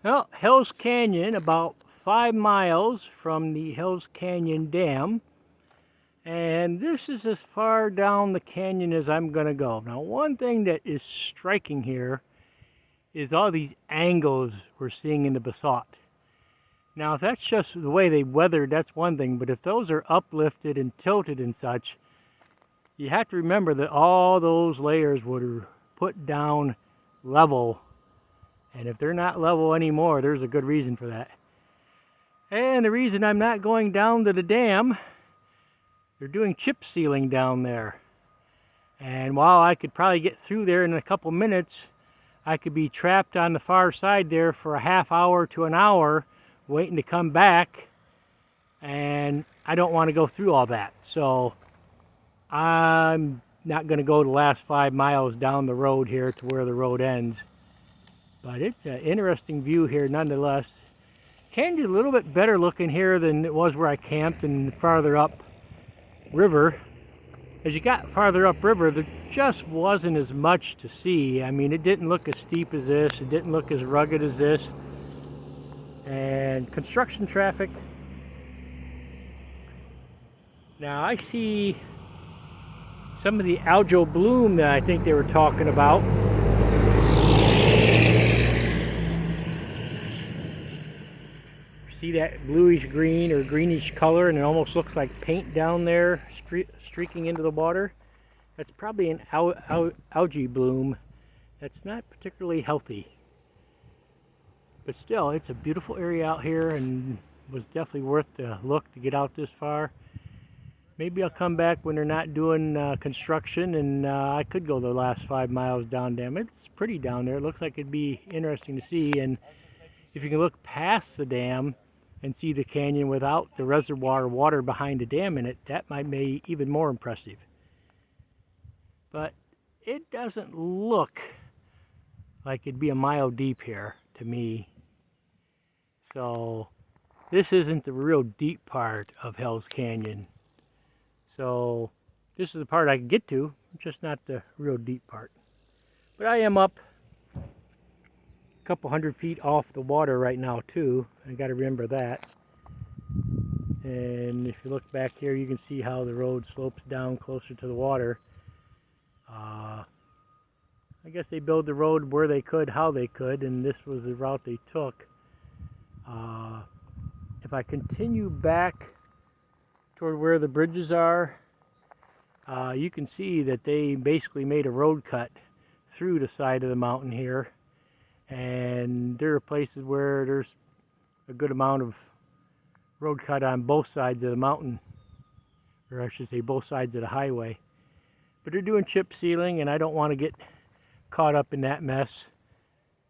Well, Hell's Canyon, about 5 miles from the Hell's Canyon Dam. And this is as far down the canyon as I'm going to go. Now, one thing that is striking here is all these angles we're seeing in the basalt. Now, if that's just the way they weathered, that's one thing. But if those are uplifted and tilted and such, you have to remember that all those layers were put down level. And if they're not level anymore, there's a good reason for that. And the reason I'm not going down to the dam, they're doing chip sealing down there. And while I could probably get through there in a couple minutes, I could be trapped on the far side there for a half hour to an hour waiting to come back. And I don't want to go through all that. So I'm not going to go the last 5 miles down the road here to where the road ends. But it's an interesting view here nonetheless. Canyon's a little bit better looking here than it was where I camped and farther up river. As you got farther up river, there just wasn't as much to see. I mean, it didn't look as steep as this. It didn't look as rugged as this. And construction traffic. Now I see some of the algal bloom that I think they were talking about. See that bluish green or greenish color, and it almost looks like paint down there streaking into the water. That's probably an algae bloom that's not particularly healthy. But still, it's a beautiful area out here and was definitely worth the look to get out this far. Maybe I'll come back when they're not doing construction, and I could go the last 5 miles down dam. It's pretty down there. It looks like it'd be interesting to see. And if you can look past the dam and see the canyon without the reservoir water behind the dam in it, that might be even more impressive. But it doesn't look like it'd be a mile deep here to me. So this isn't the real deep part of Hell's Canyon. So this is the part I can get to, just not the real deep part. But I am up a couple 100 feet off the water right now too. I got to remember that. And if you look back here, you can see how the road slopes down closer to the water. I guess they built the road where they could, how they could, and this was the route they took. If I continue back toward where the bridges are, you can see that they basically made a road cut through the side of the mountain here. And there are places where there's a good amount of road cut on both sides of the mountain, or I should say both sides of the highway. But they're doing chip sealing, and I don't want to get caught up in that mess.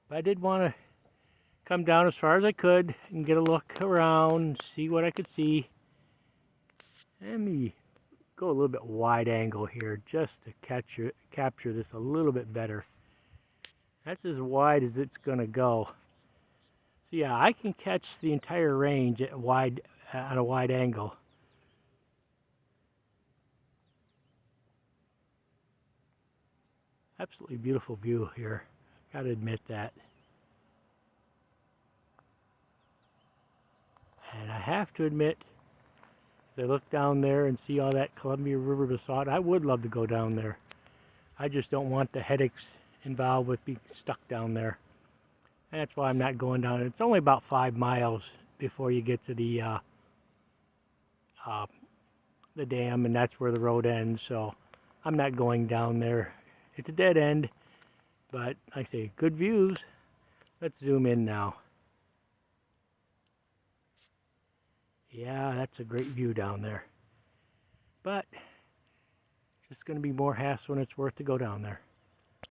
But I did want to come down as far as I could and get a look around, see what I could see. Let me go a little bit wide angle here just to capture this a little bit better. That's as wide as it's going to go. So yeah, I can catch the entire range at a wide angle. Absolutely beautiful view here. Got to admit that. And I have to admit, as I look down there and see all that Columbia River basalt, I would love to go down there. I just don't want the headaches involved with being stuck down there. And that's why I'm not going down. It's only about 5 miles before you get to the dam, and that's where the road ends. So I'm not going down there. It's a dead end, but like I say, good views. Let's zoom in now. Yeah, that's a great view down there. But it's just going to be more hassle when it's worth to go down there.